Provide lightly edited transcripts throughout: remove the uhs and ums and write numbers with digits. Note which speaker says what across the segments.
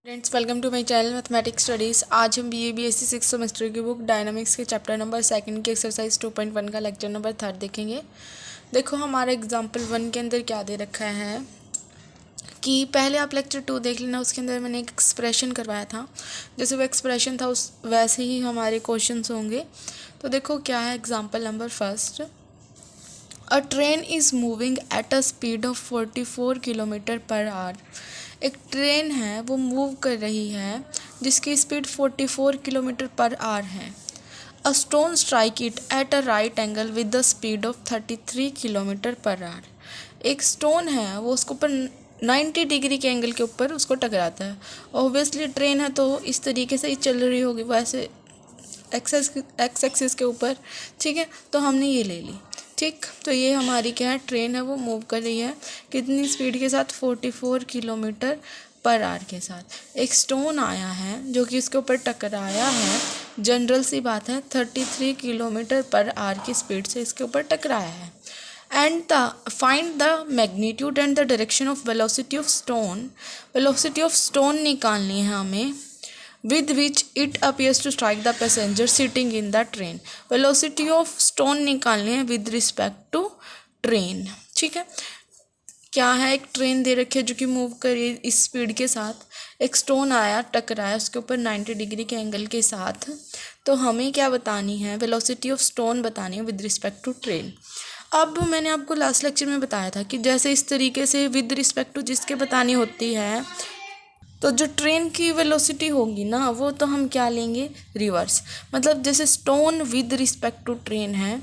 Speaker 1: Friends, welcome to my channel mathematics studies. आज हम BA BSc six semester की book dynamics के chapter number second की exercise 2.1 का लेक्चर नंबर 3 देखेंगे। देखो हमारा एग्जांपल 1 के अंदर क्या दे रखा है कि पहले आप लेक्चर 2 देख लेना, उसके अंदर मैंने एक एक्सप्रेशन करवाया था। जैसे वो एक्सप्रेशन था उस वैसे ही हमारे क्वेश्चंस होंगे। तो देखो क्या है example number first. A train is moving at a speed of 44 kilometre per our. एक ट्रेन है वो मूव कर रही है जिसकी स्पीड 44 किलोमीटर पर आवर है। A stone strike it at a right angle with the speed of 33 kilometre per our. एक stone है वो उसके ऊपर 90 डिग्री के एंगल के ऊपर उसको टकराता है। ऑब्वियसली ट्रेन है तो इस तरीके से ही चल रही होगी, वैसे एक्स एक्सिस के ऊपर। ठीक है, तो हमने ये ले ली। ठीक, तो ये हमारी क्या है, ट्रेन है वो मूव कर रही है कितनी स्पीड के साथ, 44 किलोमीटर पर आवर के साथ। एक स्टोन आया है जो कि इसके ऊपर टकराया है, जनरल सी बात है 33 किलोमीटर पर आवर की स्पीड से इसके ऊपर टकराया है। And find the magnitude and the direction of velocity of stone. Velocity of stone निकालनी है हमें with which it appears to strike the passenger sitting in the train। velocity of stone निकालने हैं with respect to train। ठीक है, क्या है, एक ट्रेन दे रखी है जो कि मूव करी इस स्पीड के साथ। एक स्टोन आया टकराया उसके ऊपर 90 डिग्री के एंगल के साथ। तो हमें क्या बतानी है, वेलोसिटी ऑफ स्टोन बतानी है विद रिस्पेक्ट टू ट्रेन। अब मैंने आपको लास्ट लेक्चर में बताया था कि जैसे इस तरीके से विद रिस्पेक्ट टू जिसके बतानी होती है, तो जो ट्रेन की वेलोसिटी होगी ना वो तो हम क्या लेंगे, रिवर्स। मतलब जैसे stone with respect to train है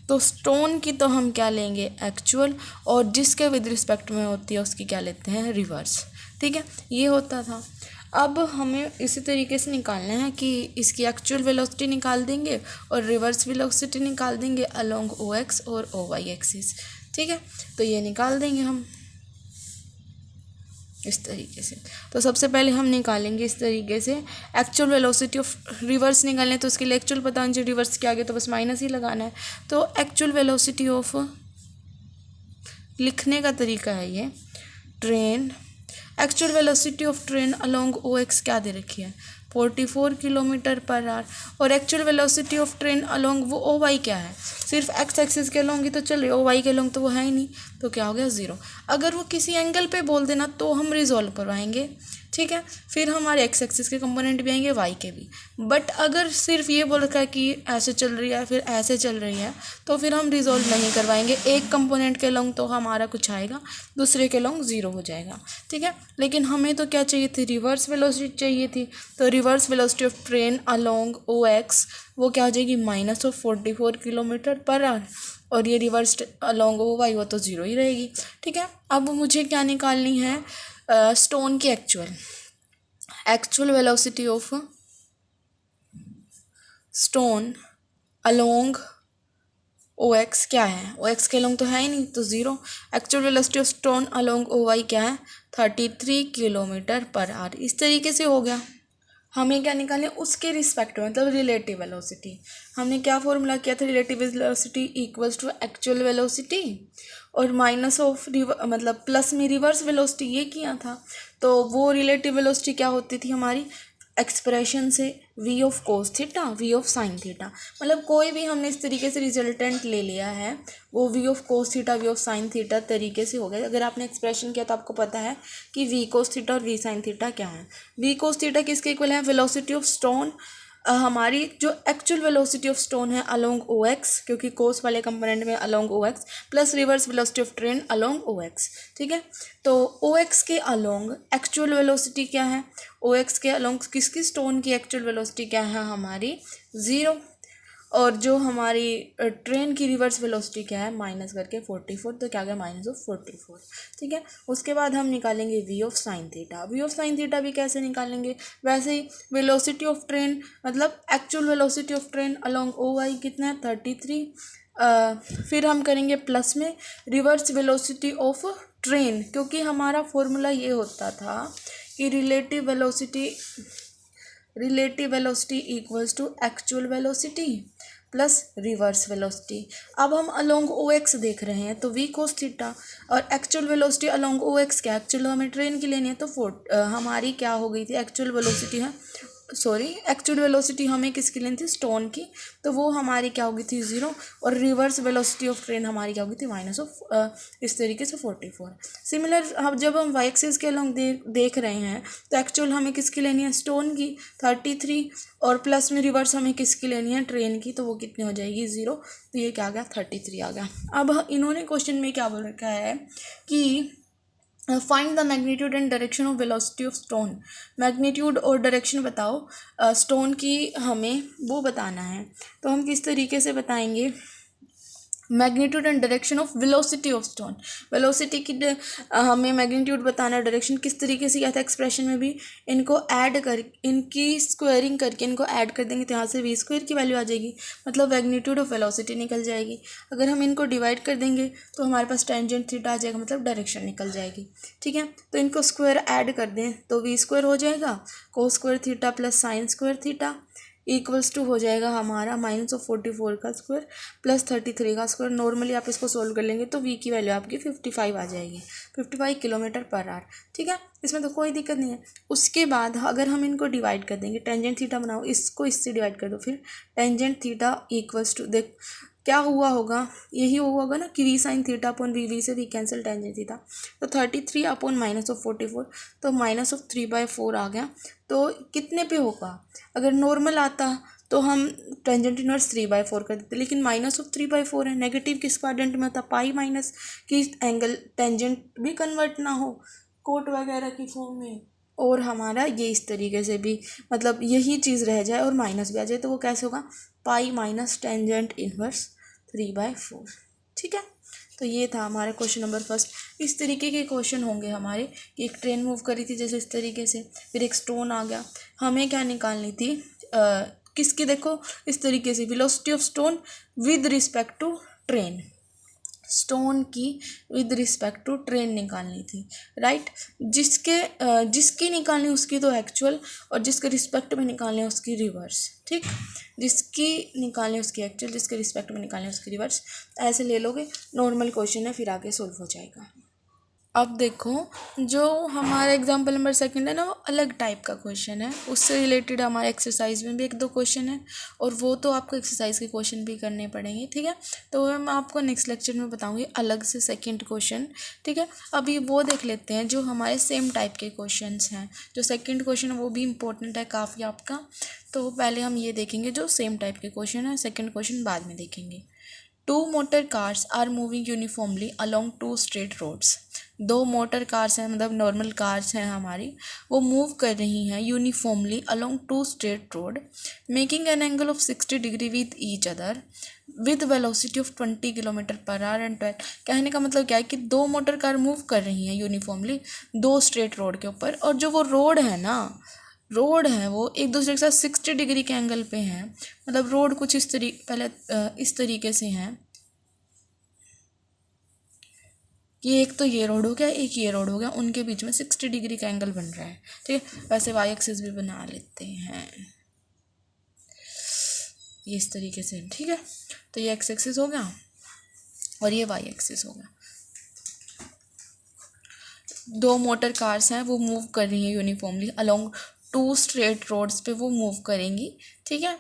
Speaker 1: तो स्टोन की तो हम क्या लेंगे, एक्चुअल, और जिसके विद रिस्पेक्ट में होती है उसकी क्या लेते हैं, रिवर्स। ठीक है, ये होता था। अब हमें इसी तरीके से निकालना है कि इसकी एक्चुअल वेलोसिटी निकाल देंगे और रिवर्स वेलोसिटी निकाल देंगे अलोंग ओ एक्स और ओ वाई एक्सिस। ठीक है, तो ये निकाल देंगे हम इस तरीके से। तो सबसे पहले हम निकालेंगे इस तरीके से एक्चुअल वेलोसिटी ऑफ रिवर्स निकालने, तो उसके लिए एक्चुअल पता होना चाहिए, रिवर्स के आगे तो बस माइनस ही लगाना है। तो एक्चुअल वेलोसिटी ऑफ, लिखने का तरीका है ये, train, actual velocity of train along O x क्या दे रखी है, 44 किलोमीटर पर आवर। और actual velocity of train along वो ओ वाई क्या है, सिर्फ एक्स एक्सिस के अलोंग ही तो चल रही है, ओ वाई के अलोंग तो वो है ही नहीं, तो क्या हो गया, ज़ीरो। अगर वो किसी एंगल पे बोल देना तो हम रिजॉल्व करवाएंगे। ठीक है, फिर हमारे एक्स एक्सिस के कंपोनेंट भी आएंगे, वाई के भी। बट अगर सिर्फ ये बोल रखा है कि ऐसे चल रही है फिर ऐसे चल रही है, तो फिर हम रिजॉल्व नहीं करवाएंगे। एक कंपोनेंट के लॉन्ग तो हमारा कुछ आएगा, दूसरे के लॉन्ग ज़ीरो हो जाएगा। ठीक है, लेकिन हमें तो क्या चाहिए थी, रिवर्स वेलोसिटी चाहिए थी। तो reverse velocity of train along O X वो क्या हो जाएगी, minus of 44 kilometre per hour, और ये रिवर्स अलोंग ओ वाई वो तो ज़ीरो ही रहेगी। ठीक है, अब मुझे क्या निकालनी है, स्टोन की actual velocity of stone along O x क्या है, ओ एक्स के अलोंग तो है ही नहीं तो zero. Actual velocity of stone along O Y क्या है, 33 किलोमीटर पर आवर। इस तरीके से हो गया। हमें क्या निकालें, उसके रिस्पेक्ट में, मतलब रिलेटिव वेलोसिटी। हमने क्या फॉर्मूला किया था, relative velocity equals to actual velocity और माइनस ऑफ मतलब प्लस में रिवर्स वेलोसिटी, ये किया था। तो वो रिलेटिव वेलोसिटी क्या होती थी हमारी, एक्सप्रेशन से v of cos theta v of sine theta. मतलब कोई भी हमने इस तरीके से रिजल्टेंट ले लिया है वो v of cos theta v of sine theta तरीके से हो गया। अगर आपने एक्सप्रेशन किया तो आपको पता है कि v कोस थीटा और v साइन थीटा क्या है। v कोस थीटा किसके इक्वल है, वेलोसिटी ऑफ स्टोन, हमारी जो एक्चुअल वेलोसिटी ऑफ स्टोन है अलोंग ओ एक्स, क्योंकि कोस वाले कंपोनेंट में along O X, plus reverse velocity of train along O X. ठीक है, तो ओ एक्स के अलोंग एक्चुअल वेलोसिटी क्या है, ओ एक्स के अलोंग किसकी, स्टोन की एक्चुअल वेलोसिटी क्या है हमारी, ज़ीरो। और जो हमारी ट्रेन की रिवर्स वेलोसिटी क्या है, माइनस करके 44, तो क्या गया, माइनस ऑफ 44। ठीक है, उसके बाद हम निकालेंगे v of sine theta. v of sine theta भी कैसे निकालेंगे, वैसे ही वेलोसिटी ऑफ ट्रेन, मतलब actual velocity of train along O Y कितना है, 33। फिर हम करेंगे प्लस में रिवर्स वेलोसिटी ऑफ ट्रेन, क्योंकि हमारा फॉर्मूला ये होता था कि relative velocity equals to actual velocity plus reverse velocity. अब हम अलोंग ओ एक्स देख रहे हैं तो वी कोस थीटा और एक्चुअल वेलोसिटी अलोंग ओ एक्स क्या, एक्चुअल हमें ट्रेन की लेनी है तो हमारी क्या हो गई थी, एक्चुअल वेलोसिटी है, सॉरी एक्चुअल वेलोसिटी हमें किसकी लेनी थी, स्टोन की, तो वो हमारी क्या होगी थी 0 और रिवर्स वेलोसिटी ऑफ ट्रेन हमारी क्या होगी थी माइनस ऑफ इस तरीके से 44। सिमिलर अब जब हम वाई एक्सिस के अलोंग देख रहे हैं तो एक्चुअल हमें किसकी लेनी है, स्टोन की 33 और प्लस में रिवर्स हमें किसकी लेनी है, ट्रेन की, तो वो कितनी हो जाएगी 0, तो ये क्या आ गया 33 आ गया। अब इन्होंने क्वेश्चन में क्या बोल रखा है कि find the magnitude and direction of velocity of stone. Magnitude और डायरेक्शन बताओ स्टोन की, हमें वो बताना है, तो हम किस तरीके से बताएंगे, magnitude and direction of velocity of stone. Velocity की हमें मैग्नीट्यूड बताना है, डायरेक्शन किस तरीके से किया था एक्सप्रेशन में भी, इनको ऐड कर, इनकी स्क्वायरिंग करके इनको ऐड कर देंगे तो यहाँ से वी स्क्वायर की वैल्यू आ जाएगी, मतलब मैग्नीट्यूड ऑफ वेलोसिटी निकल जाएगी। अगर हम इनको डिवाइड कर देंगे तो हमारे पास टेंजेंट थीटा आ जाएगा, मतलब डायरेक्शन निकल जाएगी। ठीक है, तो इनको स्क्वायर ऐड कर दें तो वी स्क्वायर हो जाएगा, cos square theta plus sine square theta equals to हो जाएगा हमारा माइनस ऑफ 44 का स्क्वायर प्लस 33 का स्क्वायर। नॉर्मली आप इसको सोल्व कर लेंगे तो वी की वैल्यू आपकी 55 आ जाएगी, 55 किलोमीटर पर आवर। ठीक है, इसमें तो कोई दिक्कत नहीं है। उसके बाद अगर हम इनको डिवाइड कर देंगे, टेंजेंट थीटा बनाओ, इसको इससे डिवाइड कर दो, फिर टेंजेंट थीटा इक्वल्स टू, देख क्या हुआ होगा, यही हुआ होगा ना कि V sine theta upon V से वी कैंसिल टेंजेंट थीटा, तो 33 अपॉन माइनस ऑफ 44, तो माइनस ऑफ 3/4 आ गया। तो कितने पे होगा, अगर नॉर्मल आता तो हम टेंजेंट इनवर्स 3/4 कर देते, लेकिन माइनस ऑफ 3/4 है, नेगेटिव किस क्वाड्रेंट में होता, पाई माइनस, कि एंगल टेंजेंट भी कन्वर्ट ना हो कोट वगैरह की फॉर्म में, और हमारा ये इस तरीके से भी मतलब यही चीज़ रह जाए और माइनस भी आ जाए, तो वो कैसे होगा, पाई माइनस टेंजेंट इनवर्स 3/4। ठीक है, तो ये था हमारा क्वेश्चन नंबर फर्स्ट। इस तरीके के क्वेश्चन होंगे हमारे कि एक ट्रेन मूव करी थी जैसे इस तरीके से, फिर एक स्टोन आ गया, हमें क्या निकालनी थी, किसकी, देखो इस तरीके से velocity of stone with respect to train, stone की विद रिस्पेक्ट टू ट्रेन निकालनी थी, राइट। जिसकी निकालनी उसकी तो एक्चुअल, और जिसके रिस्पेक्ट में निकालनी है उसकी रिवर्स। ठीक, जिसकी निकालनी है उसकी एक्चुअल, जिसके रिस्पेक्ट में निकालनी है उसकी रिवर्स, ऐसे ले लोगे, नॉर्मल क्वेश्चन है, फिर आगे सोल्व हो जाएगा। अब देखो जो हमारा एग्जाम्पल नंबर सेकंड है ना, वो अलग टाइप का क्वेश्चन है, उससे रिलेटेड हमारे एक्सरसाइज में भी 1-2 क्वेश्चन है, और वो तो आपको एक्सरसाइज के क्वेश्चन भी करने पड़ेंगे। ठीक है, तो मैं आपको नेक्स्ट लेक्चर में बताऊंगी अलग से सेकंड क्वेश्चन। ठीक है, अभी वो देख लेते हैं जो हमारे सेम टाइप के क्वेश्चन हैं। जो सेकेंड क्वेश्चन है वो भी इम्पोर्टेंट है काफ़ी आपका, तो पहले हम ये देखेंगे जो सेम टाइप के क्वेश्चन है, सेकेंड क्वेश्चन बाद में देखेंगे। 2 motor cars are moving uniformly along 2 straight roads. 2 motor cars हैं, मतलब नॉर्मल कार्स हैं हमारी, वो मूव कर रही हैं uniformly along 2 straight road, making an angle of 60 degree with each other with velocity of 20 kilometre per our and 12। कहने का मतलब क्या है कि 2 मोटर कार मूव कर रही हैं यूनिफॉर्मली 2 स्ट्रेट रोड के ऊपर, और जो वो रोड है ना, रोड है वो एक दूसरे के साथ 60 डिग्री के एंगल पे हैं। मतलब रोड कुछ इस पहले इस तरीके से हैं कि एक तो ये रोड हो गया, एक ये रोड हो गया, उनके बीच में 60 डिग्री का एंगल बन रहा है। ठीक है, वैसे वाई एक्सिस भी बना लेते हैं ये इस तरीके से। ठीक है, तो ये एक्स एक्सिस हो गया और ये वाई एक्सिस हो गया। 2 मोटर कार्स हैं, वो मूव कर रही हैं यूनिफॉर्मली अलॉन्ग 2 स्ट्रेट रोड्स पे वो मूव करेंगी। ठीक है,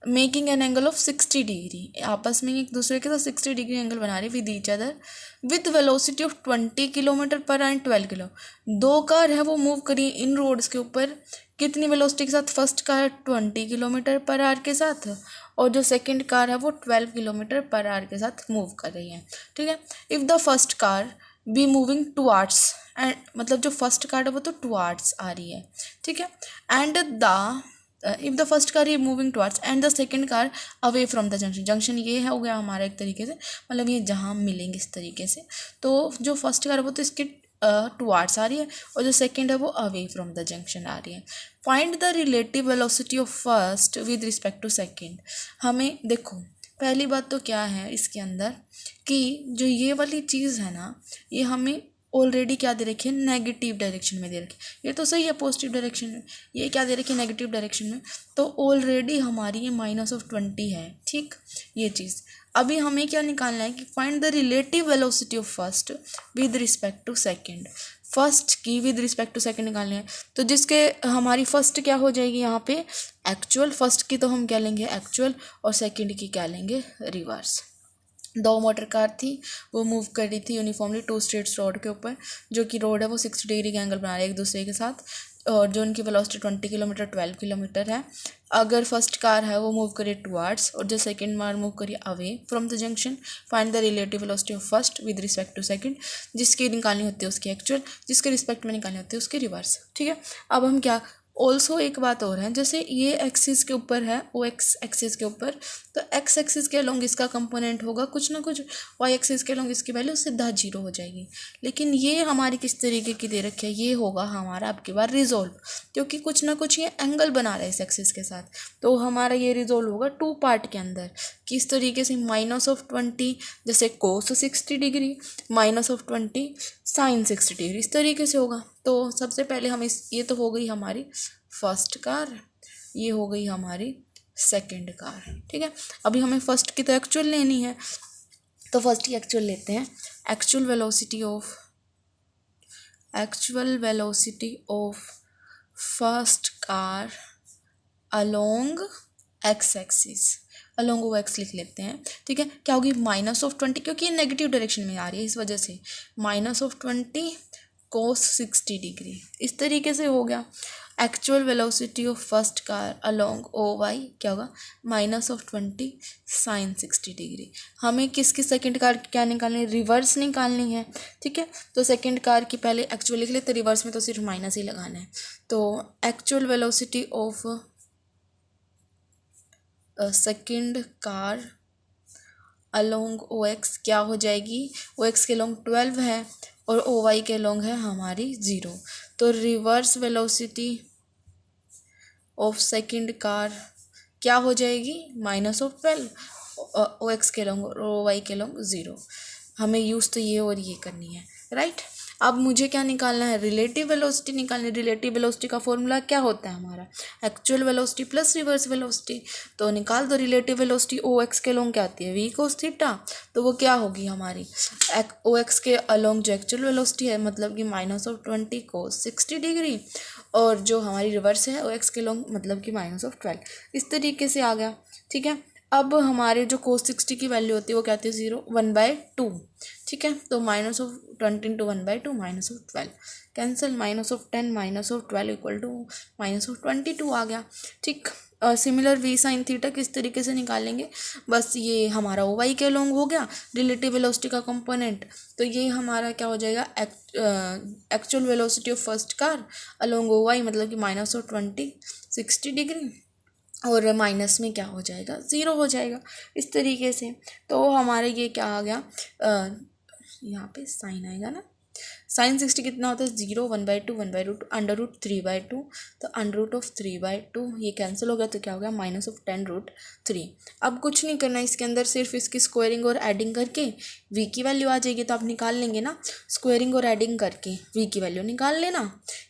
Speaker 1: making an angle of 60 degree, आपस में एक दूसरे के साथ 60 डिग्री एंगल बना रही with each other with velocity of 20 kilometre per our and 12 kilo. 2 car है वो मूव करी इन रोड्स के ऊपर, कितनी वेलोसिटी के साथ, first car 20 kilometre per our के साथ, और जो सेकंड कार है वो 12 किलोमीटर पर आवर के साथ मूव कर रही है। ठीक है, if the first car be moving towards, and मतलब जो फर्स्ट कार है वो तो टुवार्ड्स आ रही है। ठीक है, and the if the first car is moving towards and the second car away from the junction. Junction ये है हो गया हमारा एक तरीके से, मतलब ये जहाँ मिलेंगे इस तरीके से, तो जो फर्स्ट कार है वो तो इसके टुवार्ड्स आ रही है, और जो सेकंड है वो अवे फ्रॉम द जंक्शन आ रही है। Find the relative velocity of first with respect to second. हमें देखो पहली बात तो क्या है इसके अंदर कि जो ये वाली चीज़ है ना, ये हमें ऑलरेडी क्या दे रखी है, नेगेटिव डायरेक्शन में दे रखी है। ये तो सही है पॉजिटिव डायरेक्शन में, ये क्या दे रखी है, नेगेटिव डायरेक्शन में। तो ऑलरेडी हमारी ये -20 है, ठीक। ये चीज़ अभी हमें क्या निकालना है कि find the relative velocity of first with respect to second. First की विद रिस्पेक्ट टू सेकेंड निकालनी है, तो जिसके हमारी फर्स्ट क्या हो जाएगी यहाँ पे एक्चुअल, फर्स्ट की तो हम क्या लेंगे एक्चुअल और सेकेंड की क्या लेंगे रिवर्स। 2 मोटर कार थी, वो मूव कर रही थी यूनिफॉर्मली 2 स्ट्रेट्स रोड के ऊपर, जो कि रोड है वो 60 डिग्री का एंगल बना रहे हैं एक दूसरे के साथ, और जो उनकी वेलोसिटी 20 किलोमीटर 12 किलोमीटर है। अगर फर्स्ट कार है वो मूव करे टुवार्ड्स और जो सेकंड कार मूव करिए away from the junction, find the relative velocity of first with respect to second. जिसकी निकालनी होती है उसकी एक्चुअल, जिसके रिस्पेक्ट में निकालनी होती है उसकी रिवर्स, ठीक है। अब हम क्या ऑल्सो एक बात और है, जैसे ये एक्सिस के ऊपर है, वो एक्स एक्सिस के ऊपर, तो एक्स एक्सिस के अलोंग इसका कंपोनेंट होगा कुछ ना कुछ, वाई एक्सिस के अलोंग इसकी वैल्यू सीधा 0 हो जाएगी। लेकिन ये हमारी किस तरीके की दे रखी है, ये होगा हमारा आपकी बार रिजोल्व, क्योंकि कुछ ना कुछ ये एंगल बना रहा है इस एक्सिस के साथ, तो हमारा ये रिजोल्व होगा 2 पार्ट के अंदर। किस तरीके से, -20 जैसे कोस 60 डिग्री, -20 साइन 60 डिग्री, इस तरीके से होगा। तो सबसे पहले हम ये तो हो गई हमारी फर्स्ट कार, ये हो गई हमारी सेकंड कार, ठीक है। अभी हमें फर्स्ट की तो एक्चुअल लेनी है, तो फर्स्ट की एक्चुअल लेते हैं। Actual velocity of first car along X axis, along O X लिख लेते हैं, ठीक है। क्या होगी -20, क्योंकि ये नेगेटिव डायरेक्शन में आ रही है इस वजह से, -20 कोस 60 डिग्री, इस तरीके से हो गया। Actual velocity of first car along O Y क्या होगा, -20 साइन 60 डिग्री। हमें किसकी सेकंड कार की क्या निकालनी है, रिवर्स निकालनी है, ठीक है। तो सेकंड कार की पहले एक्चुअल लिख लेते, रिवर्स में तो सिर्फ माइनस ही लगाना है। तो actual velocity of second car along O x क्या हो जाएगी, ओ एक्स के लॉन्ग 12 है और ओ वाई के लॉन्ग है हमारी 0। तो reverse velocity of second car क्या हो जाएगी, -12, ओ एक्स के लॉन्ग और ओ वाई के लॉन्ग 0। हमें यूज़ तो ये और ये करनी है, राइट। अब मुझे क्या निकालना है, रिलेटिव वेलोसिटी निकालनी है। रिलेटिव वेलोसिटी का फॉर्मूला क्या होता है हमारा, actual velocity plus reverse velocity. तो निकाल दो रिलेटिव वेलोसिटी, ओ एक्स के अलोंग क्या आती है, वी कोस थीटा, तो वो क्या होगी हमारी ओ एक्स के अलोंग जो एक्चुअल वेलोसिटी है, मतलब कि -20 कोस 60 डिग्री, और जो हमारी रिवर्स है ओ एक्स के अलोंग मतलब कि -12। इस तरीके से आ गया, ठीक है। अब हमारे जो कोस 60 की वैल्यू होती है वो क्या आती है 0, 1/2, ठीक है। तो -20 × 1/2 -12 कैंसिल, -10 -12 इक्वल टू -22 आ गया, ठीक। सिमिलर वी साइन थीटा किस तरीके से निकालेंगे, बस ये हमारा ओ वाई के अलोंग हो गया रिलेटिव वेलोसिटी का कंपोनेंट, तो ये हमारा क्या हो जाएगा actual velocity of first car along O Y मतलब कि -20 60 डिग्री, और माइनस में क्या हो जाएगा 0 हो जाएगा, इस तरीके से। तो हमारे ये क्या आ गया, यहाँ पे साइन आएगा ना, साइन 60 कितना होता है 0, 1/2 1/√, √3/2, तो √3/2 ये कैंसिल हो गया, तो क्या हो गया -10√3। अब कुछ नहीं करना इसके अंदर, सिर्फ इसकी स्क्वायरिंग और एडिंग करके v की वैल्यू आ जाएगी, तो आप निकाल लेंगे ना, स्क्वायरिंग और एडिंग करके v की वैल्यू निकाल लेना।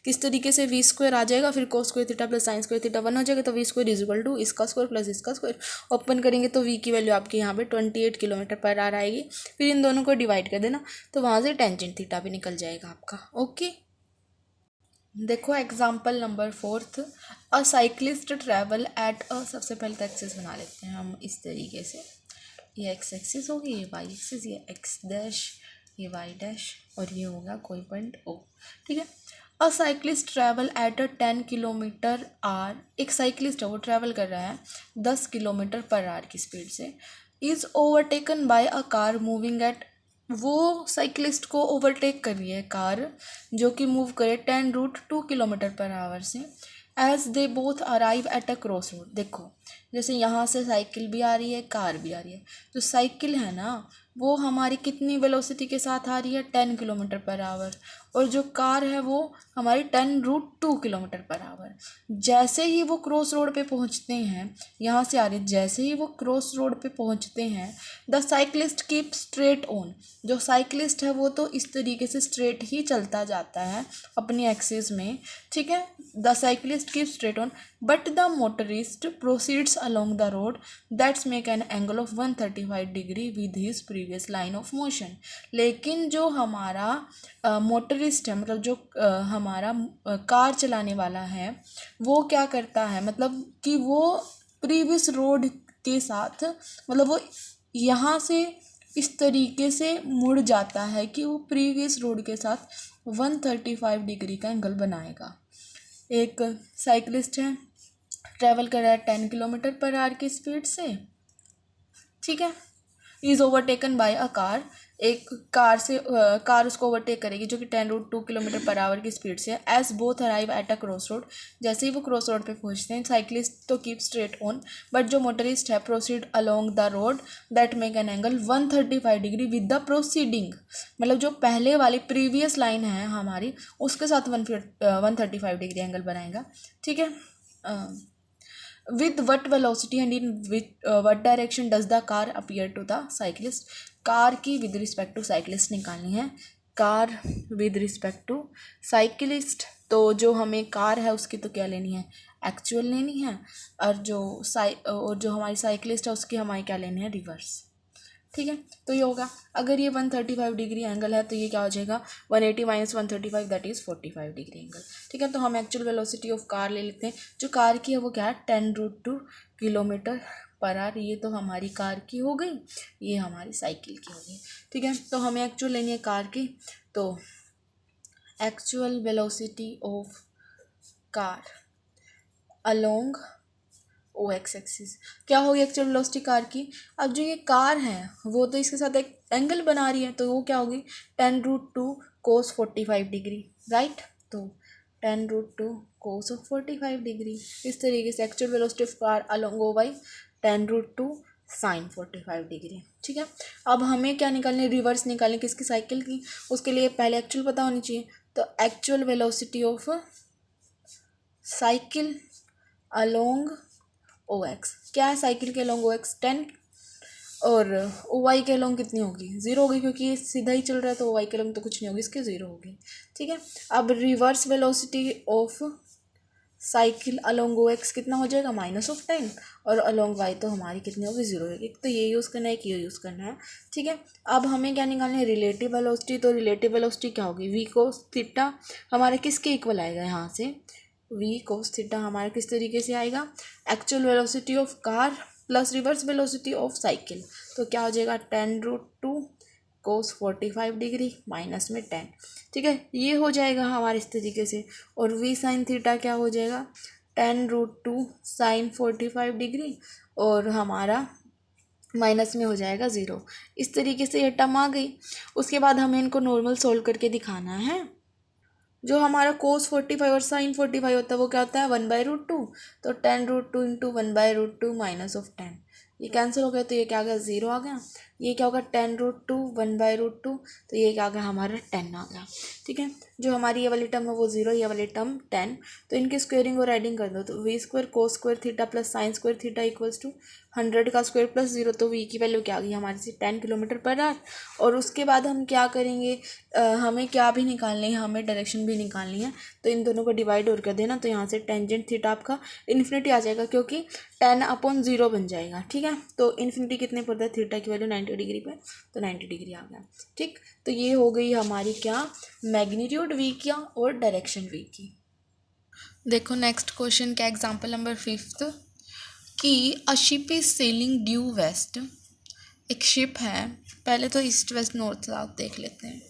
Speaker 1: किस तरीके से v² आ जाएगा, फिर cos square theta plus sine square theta 1 हो जाएगा, तो v² = इसका स्क्वायर प्लस इसका स्क्वायर। ओपन करेंगे तो v की वैल्यू आपके यहाँ पे 28 km/h आएगी, फिर इन दोनों को डिवाइड कर देना, तो वहाँ से टेंजेंट थीटा भी निकल जाएगा आपका, ओके। देखो example number 4, a cyclist travel at सबसे पहले तो एक्सिस बना लेते हैं हम इस तरीके से, ये एक्स एक्सिस होगी, ये वाई एक्सिस, ये एक्स डैश, ये वाई डैश, और ये होगा कोई पॉइंट ओ, ठीक है। अ साइक्लिस्ट ट्रैवल एट 10 km/h, एक साइक्लिस्ट है वो ट्रैवल कर रहा है 10 km/h की स्पीड से, is overtaken by a car moving at, वो साइकिलिस्ट को ओवरटेक कर रही है कार जो कि मूव करे 10√2 km/h से, as they both arrive at a cross road. देखो जैसे यहाँ से साइकिल भी आ रही है कार भी आ रही है, जो साइकिल है ना वो हमारी कितनी वेलोसिटी के साथ आ रही है 10 km/h, और जो कार है वो हमारी 10√2 किलोमीटर पर आवर। जैसे ही वो क्रॉस रोड पे पहुंचते हैं, यहाँ से आ रही, जैसे ही वो क्रॉस रोड पे पहुंचते हैं, the cyclist keep straight on. जो साइक्लिस्ट है वो तो इस तरीके से स्ट्रेट ही चलता जाता है अपनी एक्सिस में, ठीक है। The cyclist keep straight on but the motorist proceeds along the road that's make an angle of 135 degree with his previous line of motion. लेकिन जो हमारा मोटरिस्ट है, मतलब जो हमारा कार चलाने वाला है, वो क्या करता है, मतलब कि वो प्रीवियस रोड के साथ, मतलब वो यहाँ से इस तरीके से मुड़ जाता है कि वो प्रीवियस रोड के साथ 135 डिग्री का एंगल बनाएगा। एक साइकिलिस्ट है, ट्रैवल कर रहा है 10 किलोमीटर पर आवर की स्पीड से, ठीक है। Is overtaken by a car. एक कार उसको ओवरटेक करेगी जो कि 10√2 किलोमीटर पर आवर की स्पीड से। As both arrive at a cross road, जैसे ही वो क्रॉस रोड पे पहुंचते हैं, साइकिलिस्ट तो कीप स्ट्रेट ऑन बट जो मोटरिस्ट है proceed along the road that make an angle 135 degree with the proceeding. मतलब जो पहले वाली प्रीवियस लाइन है हमारी, उसके साथ 135 डिग्री एंगल बनाएगा, ठीक है। With what velocity and in what direction does the car appear to the cyclist? Car की विद रिस्पेक्ट टू साइकिलिस्ट निकालनी है। Car with respect to cyclist, तो जो हमें कार है उसकी तो क्या लेनी है, एक्चुअल लेनी है, और जो हमारी साइकिलिस्ट है उसकी हमारी क्या लेनी है, रिवर्स, ठीक है। तो ये होगा, अगर ये 135 डिग्री एंगल है तो ये क्या हो जाएगा, 180 minus 135 that is 45 degree angle, ठीक है। तो हम एक्चुअल वेलोसिटी ऑफ कार ले लेते हैं। जो कार की है वो क्या है, 10√2 किलोमीटर पर आवर। ये तो हमारी कार की हो गई, ये हमारी साइकिल की हो गई, ठीक है। तो हमें एक्चुअल लेनी है कार की, तो actual velocity of car along O X axis क्या होगी, एक्चुअल वेलोसिटी कार की। अब जो ये कार है वो तो इसके साथ एक एंगल बना रही है, तो वो क्या होगी, 10√2 cos 45 डिग्री, राइट। तो 10√2 cos 45 डिग्री, इस तरीके से actual velocity of car along o by 10√2 sin 45 degree, ठीक है। अब हमें क्या निकालनी, रिवर्स निकालनी किसकी, साइकिल की। उसके लिए पहले एक्चुअल पता होनी चाहिए, तो actual velocity of cycle along O x, क्या है साइकिल के अलोंग ओ एक्स 10, और ओ वाई के अलोंग कितनी होगी, 0 होगी, क्योंकि ये सीधा ही चल रहा है तो ओ वाई के अलोंग तो कुछ नहीं होगी, इसके 0 होगी, ठीक है। अब reverse velocity of cycle along O x कितना हो जाएगा, -10, और अलोंग वाई तो हमारी कितनी होगी, 0 होगी। तो ये यूज़ करना है कि ये यूज़ करना है, ठीक है। अब हमें क्या निकालना है, रिलेटिव वेलोसिटी। तो रिलेटिव वेलोसिटी क्या होगी, वी कोस थीटा हमारे किसके इक्वल आएगा, यहाँ से वी कोस थीटा हमारे किस तरीके से आएगा, actual velocity of car plus reverse velocity of cycle, तो क्या हो जाएगा, 10√2 cos 45 डिग्री माइनस में 10, ठीक है। ये हो जाएगा हमारे इस तरीके से, और वी साइन थीटा क्या हो जाएगा, 10√2 sin 45 डिग्री, और हमारा माइनस में हो जाएगा 0। इस तरीके से ये टर्म आ गई। उसके बाद हमें इनको नॉर्मल सोल्व करके दिखाना है। जो हमारा cos 45 और sin 45 होता है वो क्या होता है, 1/√2, तो 10√2 इंटू 1/√2 माइनस ऑफ 10, ये कैंसिल हो गया, तो ये क्या आ गया, 0 आ गया। ये क्या होगा, 10√2 1/√2, तो ये क्या आ गया, हमारा 10 आ गया, ठीक है। जो हमारी ये वाली टर्म है वो 0, ये वाली टर्म 10, तो इनकी स्क्वेयरिंग और एडिंग कर दो, तो v² cos square theta plus sine square theta equals to 100 का स्क्वायर प्लस 0, तो v की वैल्यू क्या आ गई हमारी से 10 किलोमीटर पर आवर। और उसके बाद हम क्या करेंगे, हमें क्या भी निकालनी है, हमें डायरेक्शन भी निकालनी है, तो इन दोनों को डिवाइड और कर देना, तो यहाँ से टेंजेंट थीटा आपका इन्फिनिटी आ जाएगा, क्योंकि 10/0 बन जाएगा, ठीक है। तो इन्फिनिटी कितने पर है, थीटा की वैल्यू 90 डिग्री पे, तो 90 डिग्री आ गया, ठीक। तो ये हो गई हमारी क्या, मैग्नीट्यूड वी की और डायरेक्शन वी की। देखो नेक्स्ट क्वेश्चन का एग्जांपल नंबर 5 कि a ship is sailing due west. एक शिप है, पहले तो ईस्ट वेस्ट नॉर्थ साउथ देख लेते हैं,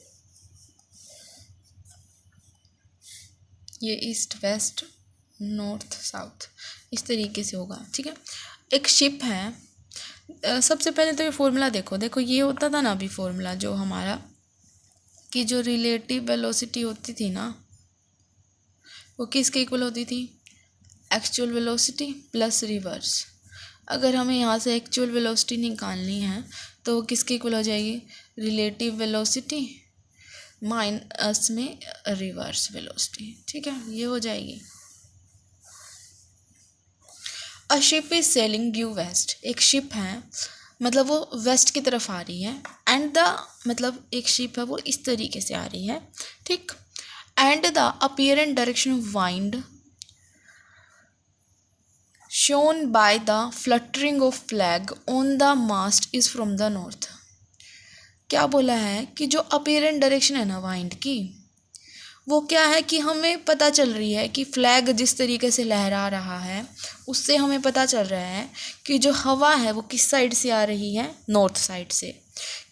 Speaker 1: ये ईस्ट वेस्ट नॉर्थ साउथ इस तरीके से होगा, ठीक है। एक शिप है, सबसे पहले तो ये फॉर्मूला देखो ये होता था ना अभी फॉर्मूला जो हमारा, कि जो रिलेटिव वेलोसिटी होती थी ना वो किसके इक्वल होती थी, एक्चुअल वेलोसिटी प्लस रिवर्स। अगर हमें यहाँ से एक्चुअल वेलोसिटी निकालनी है तो वो किसके इक्वल हो जाएगी, रिलेटिव वेलोसिटी माइनस में रिवर्स वेलोसिटी, ठीक है, ये हो जाएगी। A ship is sailing due west, एक शिप है मतलब वो वेस्ट की तरफ आ रही है, एंड द मतलब एक शिप है वो इस तरीके से आ रही है, ठीक, and the apparent direction of wind shown by the fluttering of flag on the mast is from the north. क्या बोला है कि जो अपीयरेंट डायरेक्शन है ना वाइंड की, वो क्या है कि हमें पता चल रही है कि फ्लैग जिस तरीके से लहरा रहा है उससे हमें पता चल रहा है कि जो हवा है वो किस साइड से आ रही है, नॉर्थ साइड से,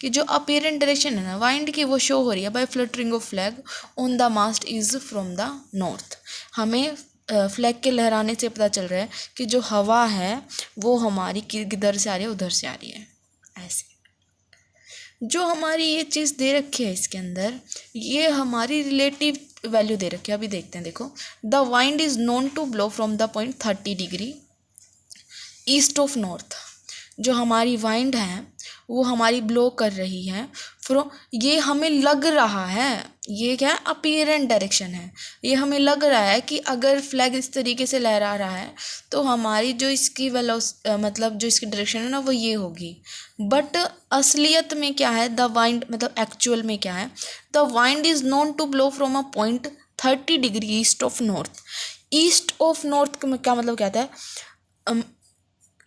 Speaker 1: कि जो अपीयरेंट डायरेक्शन है ना वाइंड की वो शो हो रही है by fluttering of flag on the mast is from the north. हमें फ्लैग के लहराने से पता चल रहा है कि जो हवा है वो हमारी किधर से आ रही है, उधर से आ रही है। ऐसे जो हमारी ये चीज़ दे रखी है इसके अंदर, ये हमारी रिलेटिव वैल्यू दे रखी है। अभी देखते हैं, देखो, the wind is known to blow from the point 30 degree east of north. जो हमारी वाइंड है वो हमारी ब्लो कर रही है फ्रॉम, ये हमें लग रहा है, ये क्या है, अपीयरेंट डायरेक्शन है, ये हमें लग रहा है कि अगर फ्लैग इस तरीके से लहरा रहा है तो हमारी जो इसकी मतलब जो इसकी डायरेक्शन है ना वो ये होगी। बट असलियत में क्या है, द वाइंड मतलब एक्चुअल में क्या है, the wind is known to blow from a point 30 degree east of north. East of north का मतलब क्या था,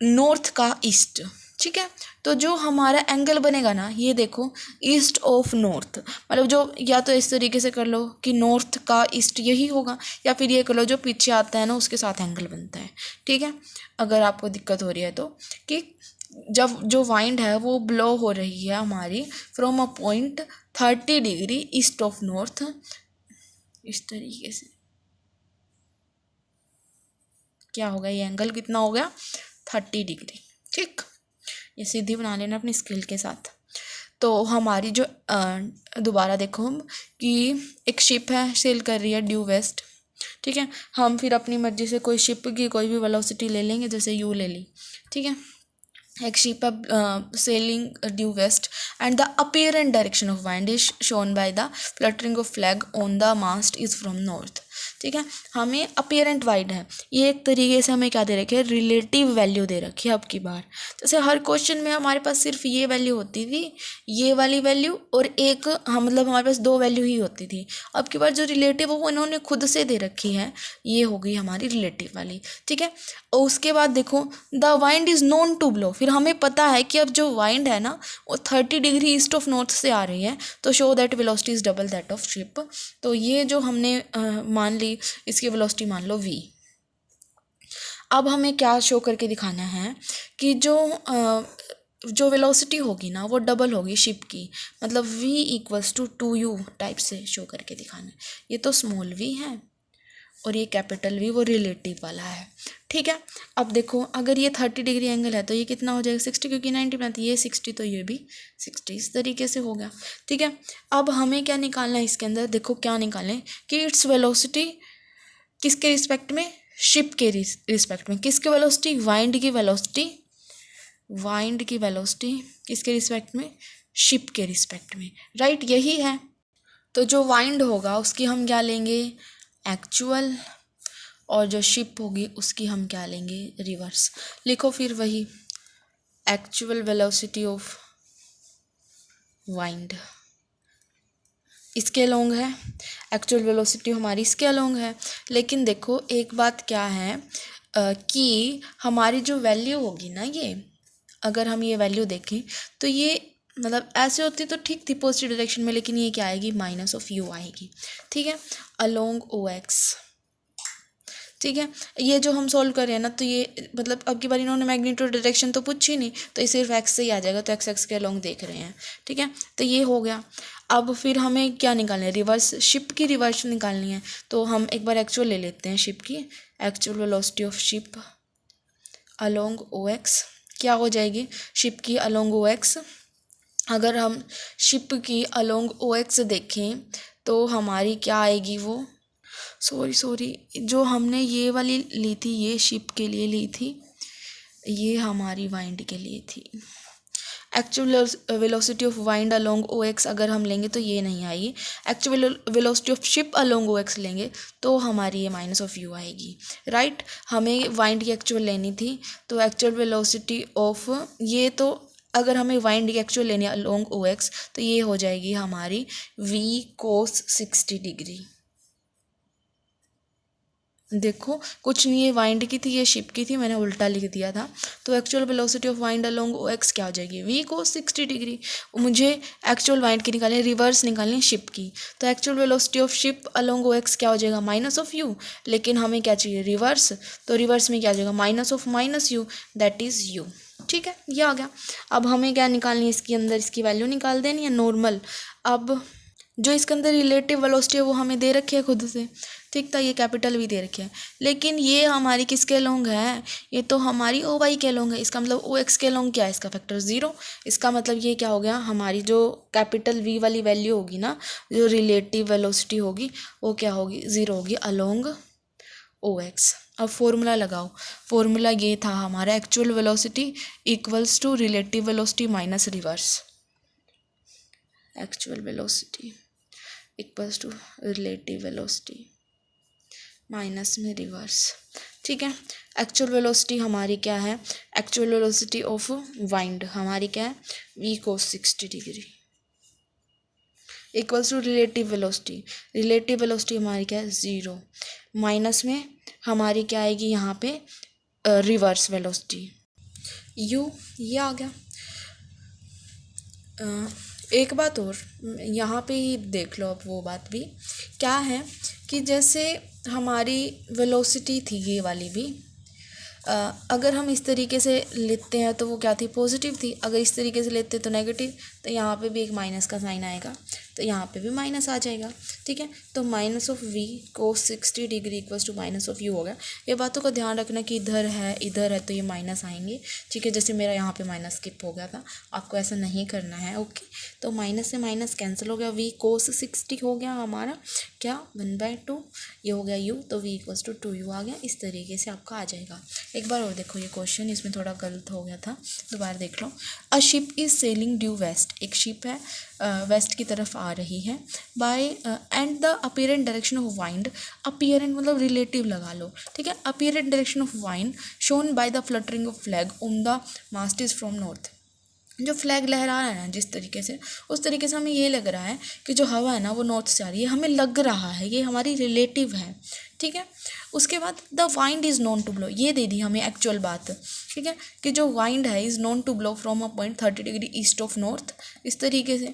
Speaker 1: नॉर्थ का ईस्ट, ठीक है। तो जो हमारा एंगल बनेगा ना, ये देखो, ईस्ट ऑफ नॉर्थ, मतलब जो या तो इस तरीके से कर लो कि नॉर्थ का ईस्ट यही होगा, या फिर ये कर लो जो पीछे आता है ना उसके साथ एंगल बनता है, ठीक है। अगर आपको दिक्कत हो रही है तो, कि जब जो वाइंड है वो ब्लो हो रही है हमारी from a point 30 degree east of north, इस तरीके से क्या होगा, ये एंगल कितना हो गया, 30 डिग्री, ठीक। ये सीधी बना लेना अपनी स्केल के साथ। तो हमारी जो दोबारा देखो हम कि एक शिप है सेल कर रही है ड्यू वेस्ट, ठीक है। हम फिर अपनी मर्जी से कोई शिप की कोई भी वेलोसिटी ले लेंगे, जैसे यू ले ली, ठीक है। एक शिप है sailing due west and the apparent direction of wind is shown by the fluttering of flag on the mast is from north, ठीक है। हमें अपीयरेंट वाइड है, ये एक तरीके से हमें क्या दे रखी है, रिलेटिव वैल्यू दे रखी है। अब की बार जैसे हर क्वेश्चन में हमारे पास सिर्फ ये वैल्यू होती थी, ये वाली वैल्यू, और एक हम मतलब हमारे पास दो वैल्यू ही होती थी। अब की बार जो रिलेटिव है वो इन्होंने खुद से दे रखी है, ये हो गई हमारी रिलेटिव वाली, ठीक है। और उसके बाद देखो, the wind is known to blow, फिर हमें पता है कि अब जो वाइंड है ना वो 30 डिग्री ईस्ट ऑफ नॉर्थ से आ रही है, तो show that velocity is double that of ship. तो ये जो हमने मान ली, इसकी वेलोसिटी मान लो v। अब हमें क्या शो करके दिखाना है कि जो वेलोसिटी होगी ना वो डबल होगी शिप की, मतलब v equals to 2u type से शो करके दिखाना है। ये तो स्मॉल v है और ये कैपिटल V वो रिलेटिव वाला है, ठीक है। अब देखो, अगर ये 30 डिग्री एंगल है तो ये कितना हो जाएगा, 60, क्योंकि 90 बनाती है, ये 60 तो ये भी 60, इस तरीके से हो गया, ठीक है। अब हमें क्या निकालना है इसके अंदर, देखो क्या निकालना है कि इट्स वेलोसिटी किसके रिस्पेक्ट में, शिप के रिस्पेक्ट में। किसकी वेलोसिटी, वाइंड की वेलोसिटी, वाइंड की वेलोसिटी किसके रिस्पेक्ट में, शिप के रिस्पेक्ट में, राइट, यही है। तो जो वाइंड होगा उसकी हम क्या लेंगे, एक्चुअल, और जो शिप होगी उसकी हम क्या लेंगे, रिवर्स। लिखो फिर वही, एक्चुअल वेलोसिटी ऑफ वाइंड इसके अलोंग है, एक्चुअल वेलोसिटी हमारी इसके अलोंग है। लेकिन देखो एक बात क्या है कि हमारी जो वैल्यू होगी ना, ये अगर हम ये वैल्यू देखें तो ये मतलब ऐसे होती तो ठीक थी पॉजिटिव डायरेक्शन में, लेकिन ये क्या आएगी, माइनस ऑफ यू आएगी, ठीक है, अलोंग ओ एक्स, ठीक है। ये जो हम सॉल्व कर रहे हैं ना, तो ये मतलब अब की बार इन्होंने मैग्नीट्यूड डायरेक्शन तो पूछी नहीं, तो ये सिर्फ एक्स से ही आ जाएगा, तो एक्स एक्स के अलोंग देख रहे हैं, ठीक है। तो ये हो गया। अब फिर हमें क्या निकालना है, रिवर्स, शिप की रिवर्स निकालनी है। तो हम एक बार एक्चुअल ले लेते हैं शिप की, actual velocity of ship along O x क्या हो जाएगी, शिप की अलोंग ओ एक्स। अगर हम शिप की अलोंग ओ एक्स देखें तो हमारी क्या आएगी, वो सॉरी जो हमने ये वाली ली थी ये शिप के लिए ली थी, ये हमारी वाइंड के लिए थी। Actual velocity of wind along O x अगर हम लेंगे तो ये नहीं आएगी। Actual velocity of ship along O x लेंगे तो हमारी ये माइनस ऑफ यू आएगी, राइट। हमें वाइंड की एक्चुअल लेनी थी, तो एक्चुअल वेलोसिटी ऑफ ये, तो अगर हमें वाइंड की एक्चुअल लेनी है अलोंग ओ एक्स तो ये हो जाएगी हमारी वी कोस 60 डिग्री। देखो कुछ नहीं, ये वाइंड की थी, ये शिप की थी, मैंने उल्टा लिख दिया था। तो actual velocity of wind along O x क्या हो जाएगी, वी कोस 60 डिग्री। मुझे एक्चुअल वाइंड की निकालनी है, रिवर्स निकालनी है शिप की, तो actual velocity of ship along O x क्या हो जाएगा, माइनस ऑफ यू। लेकिन हमें क्या चाहिए, रिवर्स, तो रिवर्स में क्या हो जाएगा, minus of minus you, that is you. ठीक है, ये आ गया। अब हमें क्या निकालनी है, इसके अंदर इसकी वैल्यू निकाल देनी है नॉर्मल। अब जो इसके अंदर रिलेटिव वेलोसिटी है वो हमें दे रखी है खुद से, ठीक था, ये कैपिटल भी दे रखे हैं। लेकिन ये हमारी किसके लॉन्ग है, ये तो हमारी ओ वाई के लॉन्ग है। इसका मतलब ओ एक्स के लॉन्ग क्या है, इसका फैक्टर 0। इसका मतलब ये क्या हो गया, हमारी जो कैपिटल वी वाली वैल्यू होगी ना, जो रिलेटिव वेलोसिटी होगी वो क्या होगी, 0 होगी अलोंग ओ एक्स। अब फॉर्मूला लगाओ, फॉर्मूला ये था हमारा actual velocity equals to relative velocity minus reverse. Actual velocity equals to relative velocity minus में रिवर्स, ठीक है। एक्चुअल वेलोसिटी हमारी क्या है, एक्चुअल वेलोसिटी ऑफ वाइंड हमारी क्या है, v cos 60 degree equals to relative velocity. Relative velocity हमारी क्या है, 0, माइनस में हमारी क्या आएगी यहाँ पे, रिवर्स वेलोसिटी यू, ये आ गया। एक बात और यहाँ पे ही देख लो, अब वो बात भी क्या है कि जैसे हमारी वेलोसिटी थी ये वाली भी, अगर हम इस तरीके से लेते हैं तो वो क्या थी, पॉजिटिव थी। अगर इस तरीके से लेते तो नेगेटिव, तो यहाँ पे भी एक माइनस का साइन आएगा, तो यहाँ पे भी माइनस आ जाएगा, ठीक है। तो minus of v cos 60 degree equals to minus of u हो गया। ये बातों का ध्यान रखना कि इधर है तो ये माइनस आएंगे, ठीक है। जैसे मेरा यहाँ पे माइनस स्किप हो गया था, आपको ऐसा नहीं करना है, ओके। तो माइनस से माइनस कैंसिल हो गया, वी कोस 60 हो गया हमारा क्या, 1/2, ये हो गया यू, तो वी इक्वल्स टू 2u आ गया। इस तरीके से आपका आ जाएगा। एक बार और देखो ये क्वेश्चन, इसमें थोड़ा गलत हो गया था, दोबारा देख लो। A ship is sailing due west, एक शिप है वेस्ट की तरफ आ रही है, by and the apparent direction of wind, apparent मतलब रिलेटिव लगा लो, ठीक है। Apparent direction of wind shown by the fluttering of flag on the mast is from north. जो फ्लैग लहरा रहा है ना जिस तरीके से, उस तरीके से हमें ये लग रहा है कि जो हवा है ना वो नॉर्थ से आ रही है, हमें लग रहा है, ये हमारी रिलेटिव है, ठीक है। उसके बाद the wind is known to blow, ये दे दी हमें एक्चुअल बात, ठीक है, कि जो वाइंड है is known to blow from a point 30 degree east of north, इस तरीके से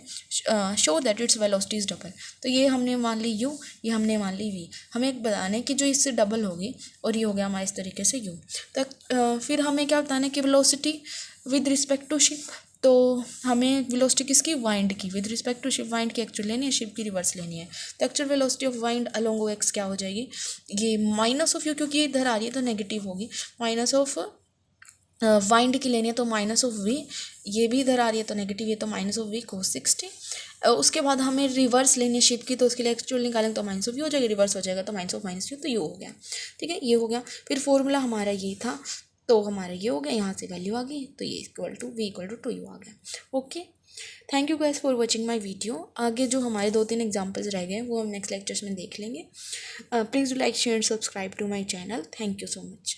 Speaker 1: show that its velocity is double. तो ये हमने मान ली यू, ये हमने मान ली वी, हमें एक बताना है कि जो इससे डबल होगी, और ये हो गया हमारे इस तरीके से यू। तो फिर हमें क्या बताना है कि velocity with respect to ship, तो हमें वेलोसिटी किसकी, वाइंड की, with respect to ship wind की एक्चुअल लेनी है, शिप की रिवर्स लेनी है। तो actual velocity of wind along O x क्या हो जाएगी, ये माइनस ऑफ यू, क्योंकि ये इधर आ रही है तो नेगेटिव होगी, माइनस ऑफ वाइंड की लेनी है तो माइनस ऑफ वी, ये भी इधर आ रही है तो नेगेटिव, ये तो माइनस ऑफ वी कोस 60। उसके बाद हमें रिवर्स लेनी है शिप की, तो उसके लिए एक्चुअल निकालेंगे तो माइनस ऑफ यू हो जाएगा, रिवर्स हो जाएगा तो माइनस ऑफ माइनस यू, तो यू हो गया, ठीक है, ये हो गया। फिर फॉर्मूला हमारा ये था, तो हमारा ये हो गया, यहाँ से वैल्यू आ गई, तो ये equal to v equal to 2u आ गया, okay. Thank you guys for watching my video. आगे जो हमारे 2-3 एग्जांपल्स रह गए हैं वो हम नेक्स्ट लेक्चर्स में देख लेंगे। Please do like share subscribe to my channel. Thank you so much.